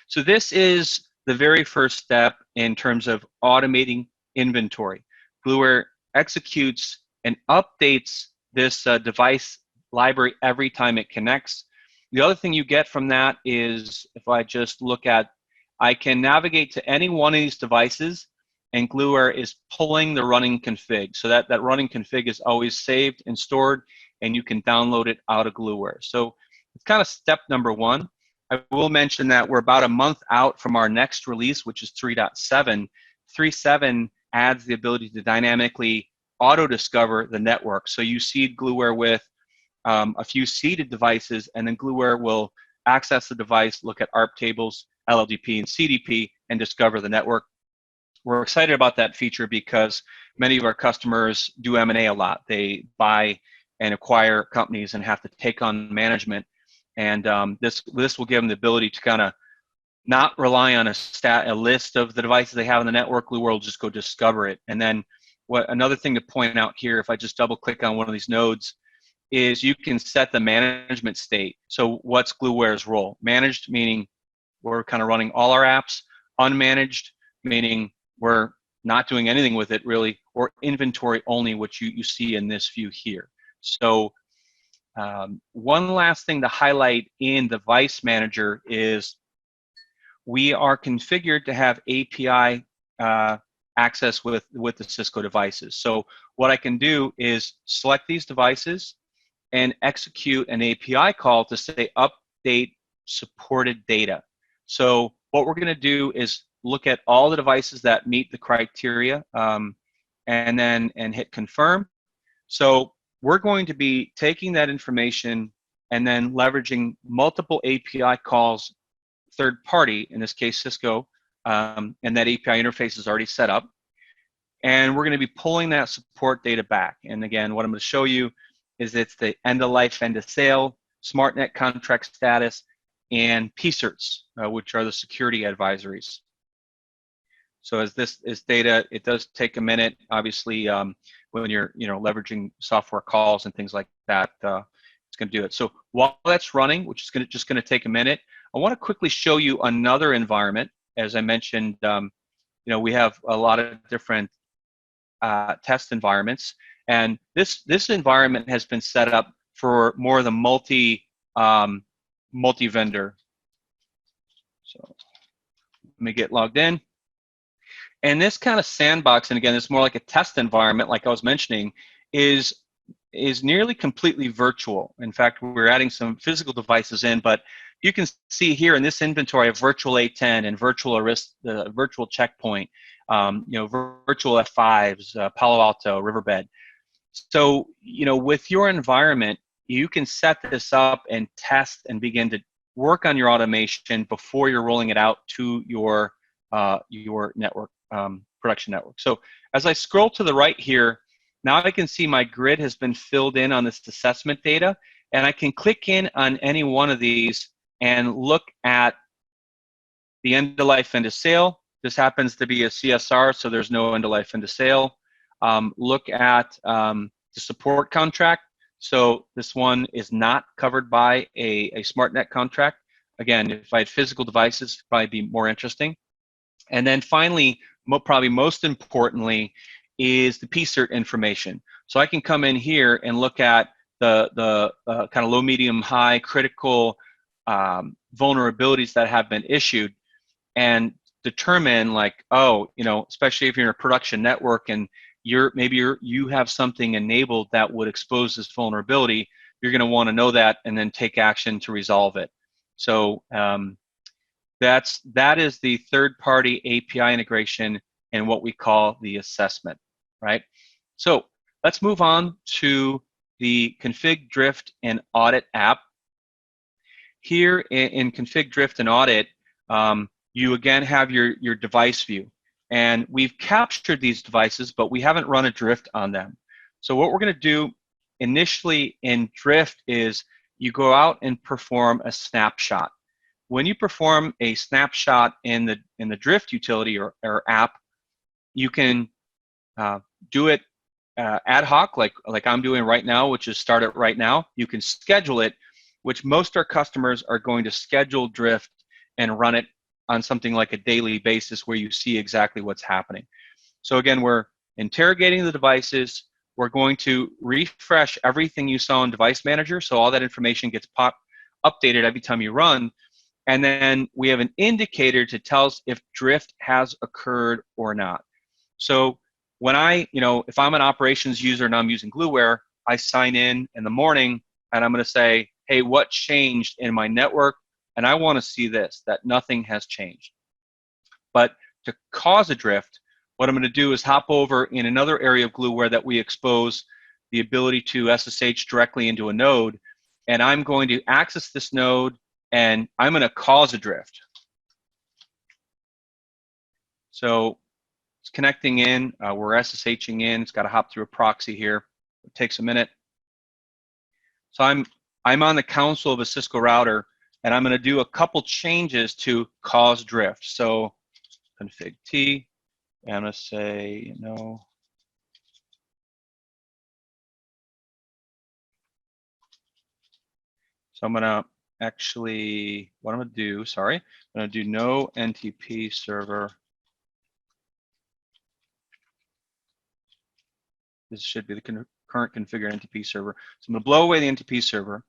So this is the very first step in terms of automating inventory. Gluware executes and updates this device library every time it connects. The other thing you get from that is, if I just look at, I can navigate to any one of these devices, and Gluware is pulling the running config. So that running config is always saved and stored, and you can download it out of Gluware. So it's kind of step number one. I will mention that we're about a month out from our next release, which is 3.7. 3.7 adds the ability to dynamically auto-discover the network. So you seed Gluware with a few seeded devices, and then Gluware will access the device, look at ARP tables, LLDP, and CDP, and discover the network. We're excited about that feature because many of our customers do M&A a lot. They buy and acquire companies and have to take on management. And this will give them the ability to kind of not rely on a list of the devices they have in the network. Gluware will just go discover it. And then another thing to point out here, if I just double click on one of these nodes, is you can set the management state. So what's Gluware's role? Managed, meaning we're kind of running all our apps. Unmanaged, meaning we're not doing anything with it really, or inventory only, which you see in this view here. So one last thing to highlight in Device Manager is we are configured to have API access with the Cisco devices. So what I can do is select these devices and execute an API call to say update supported data. So what we're going to do is look at all the devices that meet the criteria and hit confirm. So we're going to be taking that information and then leveraging multiple API calls, third party, in this case Cisco, and that API interface is already set up. And we're going to be pulling that support data back. And again, what I'm going to show you is it's the end of life, end of sale, SmartNet contract status, and PCerts, which are the security advisories. So as this is data, it does take a minute. Obviously, when you're leveraging software calls and things like that, it's going to do it. So while that's running, which is just going to take a minute, I want to quickly show you another environment. As I mentioned, we have a lot of different test environments, and this environment has been set up for more of the multi-vendor. So let me get logged in. And this kind of sandbox, and again, it's more like a test environment, like I was mentioning, is nearly completely virtual. In fact, we're adding some physical devices in, but you can see here in this inventory of virtual A10 and virtual virtual checkpoint, virtual F5s, Palo Alto, Riverbed. So, with your environment, you can set this up and test and begin to work on your automation before you're rolling it out to your network, production network. So as I scroll to the right here, now I can see my grid has been filled in on this assessment data, and I can click in on any one of these and look at the end of life, end of sale. This happens to be a CSR, so there's no end of life, end of sale. Look at the support contract. So this one is not covered by a SmartNet contract. Again, if I had physical devices, it'd probably be more interesting. And then finally, probably most importantly, is the PCERT information. So I can come in here and look at the kind of low, medium, high critical vulnerabilities that have been issued, and determine, like, oh, especially if you're in a production network and you have something enabled that would expose this vulnerability, you're going to want to know that and then take action to resolve it. So that is the third-party API integration and what we call the assessment, right? So let's move on to the Config, Drift, and Audit app. Here in Config, Drift, and Audit, you again have your device view. And we've captured these devices, but we haven't run a drift on them. So what we're going to do initially in Drift is you go out and perform a snapshot. When you perform a snapshot in the Drift utility or app, you can do it ad hoc, like I'm doing right now, which is start it right now. You can schedule it, which most of our customers are going to schedule Drift and run it on something like a daily basis where you see exactly what's happening. So again, we're interrogating the devices. We're going to refresh everything you saw in Device Manager, so all that information gets updated every time you run. And then we have an indicator to tell us if drift has occurred or not. So when if I'm an operations user and I'm using Gluware, I sign in the morning and I'm going to say, hey, what changed in my network? And I want to see this, that nothing has changed. But to cause a drift, what I'm going to do is hop over in another area of Gluware that we expose the ability to SSH directly into a node, and I'm going to access this node, and I'm going to cause a drift. So it's connecting in, we're SSHing in, it's got to hop through a proxy here. It takes a minute. So I'm on the console of a Cisco router, and I'm going to do a couple changes to cause drift. So config T, and I'm going to say no. So I'm going to actually, what I'm going to do, sorry, I'm going to do no NTP server. This should be the current configured NTP server. So I'm going to blow away the NTP server,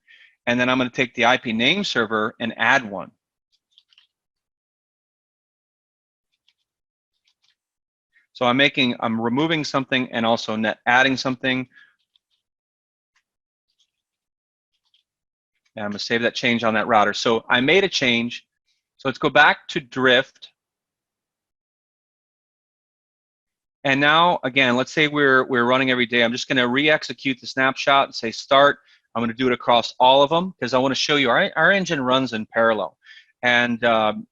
and then I'm going to take the IP name server and add one. So I'm removing something and also adding something. And I'm going to save that change on that router. So I made a change. So let's go back to Drift. And now, again, let's say we're running every day. I'm just going to re-execute the snapshot and say start. I'm going to do it across all of them because I want to show you our engine runs in parallel. And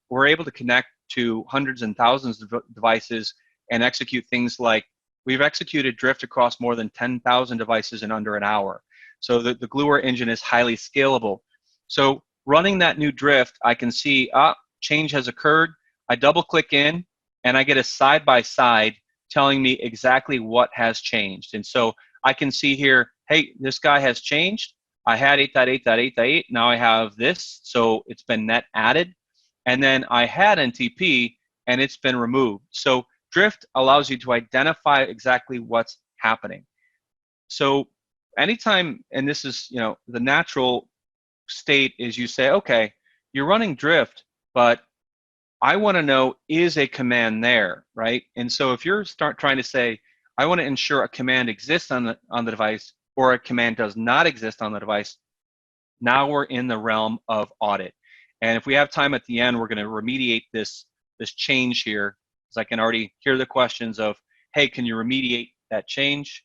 we're able to connect to hundreds and thousands of devices and execute things like we've executed drift across more than 10,000 devices in under an hour. So the Gluware engine is highly scalable. So running that new drift, I can see change has occurred. I double click in and I get a side-by-side telling me exactly what has changed. And so I can see here, hey, this guy has changed. I had 8.8.8.8. Now I have this. So it's been net added. And then I had NTP and it's been removed. So drift allows you to identify exactly what's happening. So anytime, and this is, the natural state is you say, okay, you're running drift, but I want to know, is a command there, right? And so if you're trying to say, I want to ensure a command exists on the device or a command does not exist on the device, now we're in the realm of audit. And if we have time at the end, we're going to remediate this change here, because I can already hear the questions of, hey, can you remediate that change?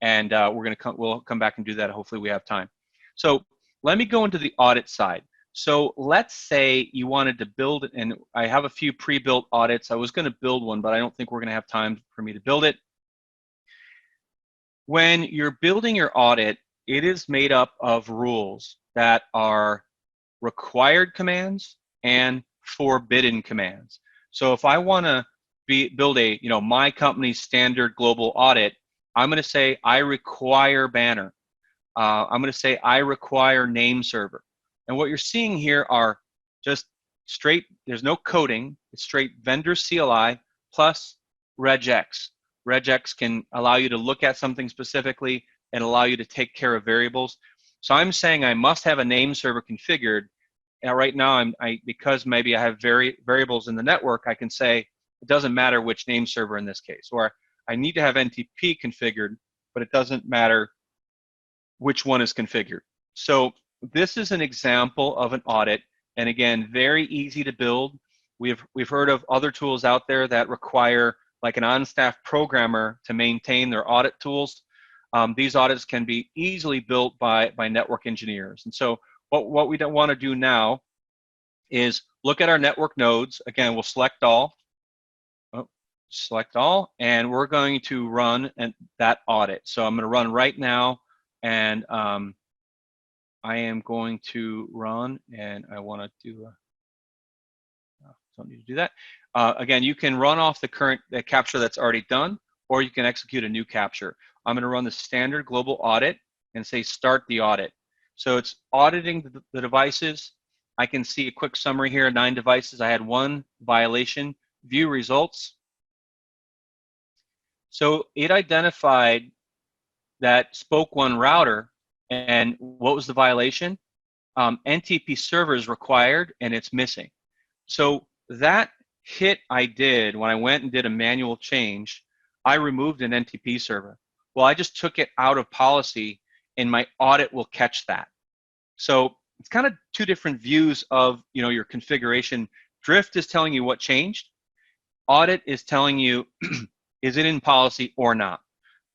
and we'll come back and do that. Hopefully we have time. So let me go into the audit side. So let's say you wanted to build it, and I have a few pre-built audits. I was going to build one, but I don't think we're going to have time for me to build it. When you're building your audit, it is made up of rules that are required commands and forbidden commands. So if I want to build a my company's standard global audit, I'm going to say I require banner. I'm going to say I require name server. And what you're seeing here are just straight, there's no coding, it's straight vendor CLI plus regex. Regex can allow you to look at something specifically and allow you to take care of variables. So I'm saying I must have a name server configured. And right now, because maybe I have variables in the network, I can say it doesn't matter which name server in this case, or I need to have NTP configured, but it doesn't matter which one is configured. So this is an example of an audit, and again, very easy to build. We've heard of other tools out there that require like an on-staff programmer to maintain their audit tools. These audits can be easily built by network engineers. And so what we don't want to do now is look at our network nodes. Again, we'll select all. Select all, and we're going to run that audit. So I'm going to run right now, and I am going to run, and I want to do don't need to do that. Again, you can run off the capture that's already done, or you can execute a new capture. I'm going to run the standard global audit and say start the audit. So it's auditing the devices. I can see a quick summary here, 9 devices. I had 1 violation. View results. So it identified that spoke 1 router, and what was the violation? NTP server is required, and it's missing. So that hit I did when I went and did a manual change, I removed an NTP server. Well, I just took it out of policy, and my audit will catch that. So it's kind of 2 different views of your configuration. Drift is telling you what changed. Audit is telling you is it in policy or not,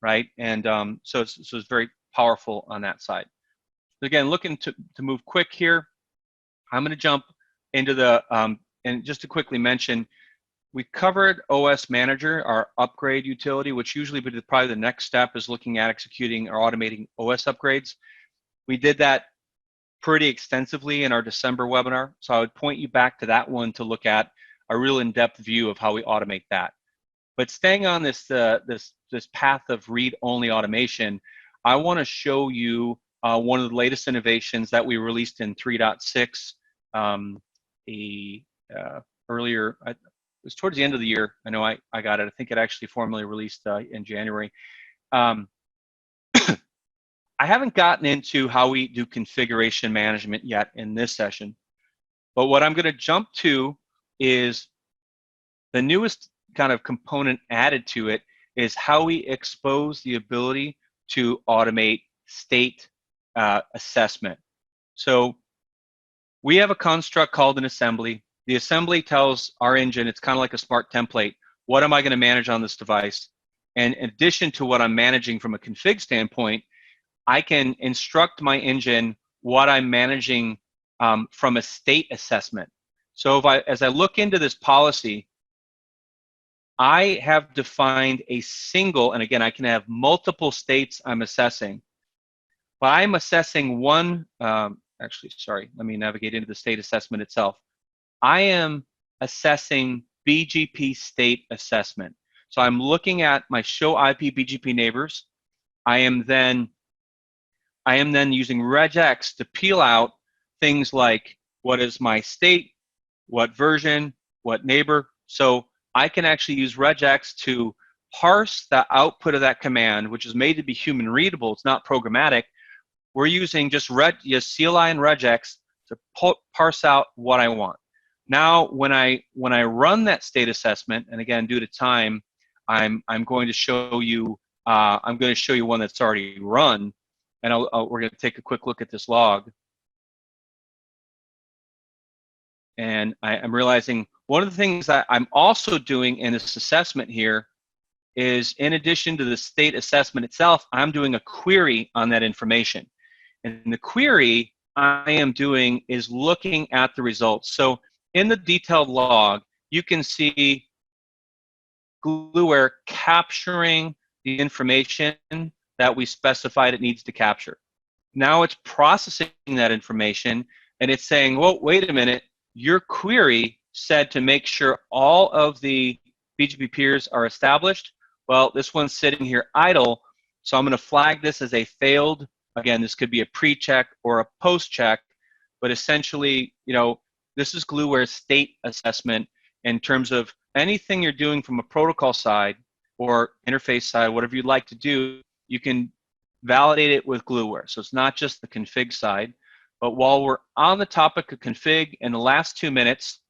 right? And so it's very powerful on that side. Again, looking to move quick here, I'm going to jump into the, and just to quickly mention, we covered OS Manager, our upgrade utility, which usually probably the next step is looking at executing or automating OS upgrades. We did that pretty extensively in our December webinar, so I would point you back to that one to look at a real in-depth view of how we automate that. But staying on this path of read-only automation, I want to show you one of the latest innovations that we released in 3.6 earlier. It was towards the end of the year. I know I got it. I think it actually formally released in January. I haven't gotten into how we do configuration management yet in this session, but what I'm going to jump to is the newest kind of component added to it is how we expose the ability to automate state assessment. So we have a construct called an assembly. The assembly tells our engine, it's kind of like a smart template, what am I going to manage on this device? And in addition to what I'm managing from a config standpoint, I can instruct my engine what I'm managing from a state assessment. So as I look into this policy, I have defined a single, and again, I can have multiple states I'm assessing, but I'm assessing one, actually, sorry, let me navigate into the state assessment itself. I am assessing BGP state assessment. So I'm looking at my show IP BGP neighbors. I am then using regex to peel out things like what is my state, what version, what neighbor. So I can actually use regex to parse the output of that command, which is made to be human readable. It's not programmatic. We're using just CLI and regex to parse out what I want. Now, when I run that state assessment, and again, due to time, I'm going to show you one that's already run, and we're going to take a quick look at this log. And I'm realizing one of the things that I'm also doing in this assessment here is, in addition to the state assessment itself, I'm doing a query on that information. And the query I am doing is looking at the results. So in the detailed log, you can see Gluware capturing the information that we specified it needs to capture. Now it's processing that information, and it's saying, well, wait a minute, your query said to make sure all of the BGP peers are established. Well, this one's sitting here idle, so I'm going to flag this as a failed. Again, this could be a pre-check or a post-check, but essentially, this is Gluware's state assessment in terms of anything you're doing from a protocol side or interface side, whatever you'd like to do, you can validate it with Gluware. So it's not just the config side. But while we're on the topic of config, in the last 2 minutes,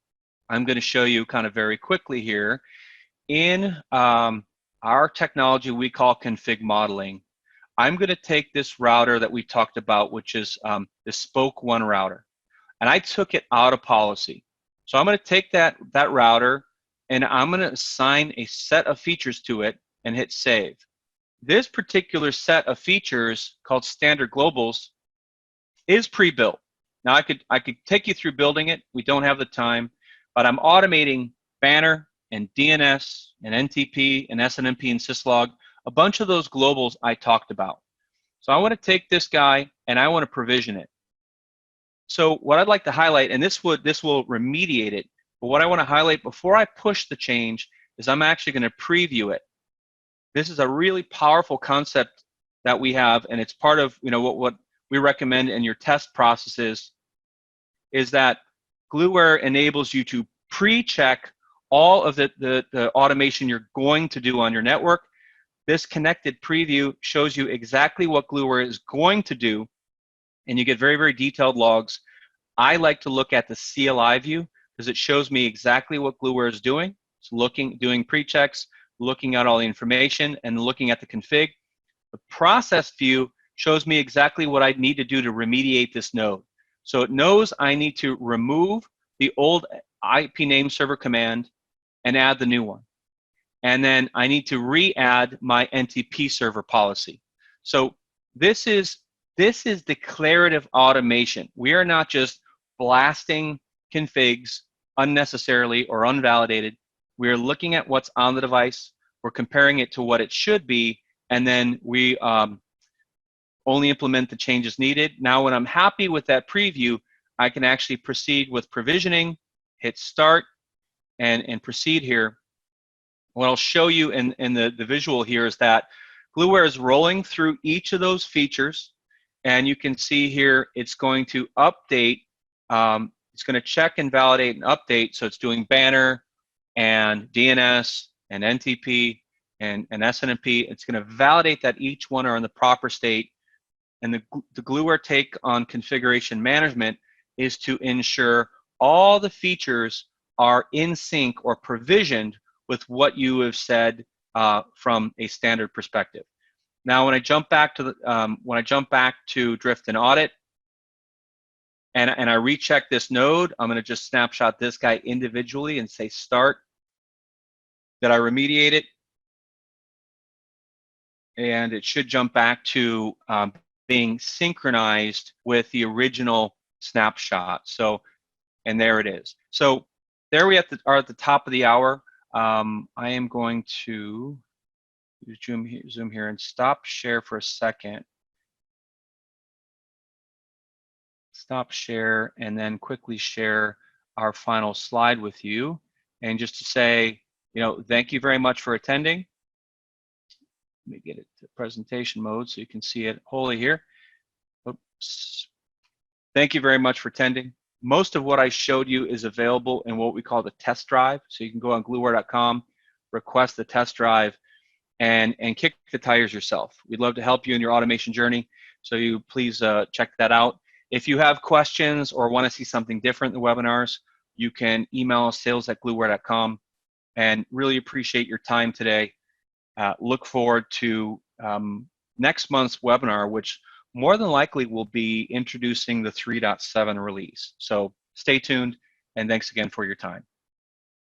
I'm going to show you kind of very quickly here. In our technology we call config modeling, I'm going to take this router that we talked about, which is the Spoke 1 router, and I took it out of policy. So I'm going to take that router, and I'm going to assign a set of features to it and hit save. This particular set of features, called standard globals, is pre-built. Now I could take you through building it. We don't have the time, but I'm automating banner and DNS and NTP and SNMP and syslog, a bunch of those globals I talked about. So I want to take this guy and I want to provision it. So what I'd like to highlight, and this will remediate it, but what I want to highlight before I push the change is I'm actually going to preview it. This is a really powerful concept that we have, and it's part of what we recommend in your test processes, is that Gluware enables you to pre-check all of the automation you're going to do on your network. This connected preview shows you exactly what Gluware is going to do, and you get very, very detailed logs. I like to look at the CLI view because it shows me exactly what Gluware is doing. It's doing pre-checks, looking at all the information, and looking at the config. The process view shows me exactly what I need to do to remediate this node. So it knows I need to remove the old IP name server command and add the new one. And then I need to re-add my NTP server policy. So this is declarative automation. We are not just blasting configs unnecessarily or unvalidated. We are looking at what's on the device. We're comparing it to what it should be, and then we only implement the changes needed. Now, when I'm happy with that preview, I can actually proceed with provisioning, hit start, and proceed here. What I'll show you in the visual here is that Gluware is rolling through each of those features, and you can see here it's going to update. It's going to check and validate and update. So it's doing banner and DNS and NTP and SNMP. It's going to validate that each one are in the proper state. And the Gluware take on configuration management is to ensure all the features are in sync or provisioned with what you have said from a standard perspective. Now, when I jump back to Drift and Audit, and I recheck this node, I'm going to just snapshot this guy individually and say start. Did I remediate it? And it should jump back to being synchronized with the original snapshot. So, and there it is. So there we are at the top of the hour. I am going to zoom here and stop share for a second. Stop share and then quickly share our final slide with you. And just to say, thank you very much for attending. Let me get it to presentation mode so you can see it wholly here. Oops. Thank you very much for attending. Most of what I showed you is available in what we call the test drive. So you can go on gluware.com, request the test drive, and kick the tires yourself. We'd love to help you in your automation journey. So you please check that out. If you have questions or want to see something different in the webinars, you can email us sales@gluware.com, and really appreciate your time today. Look forward to next month's webinar, which more than likely will be introducing the 3.7 release. So stay tuned, and thanks again for your time.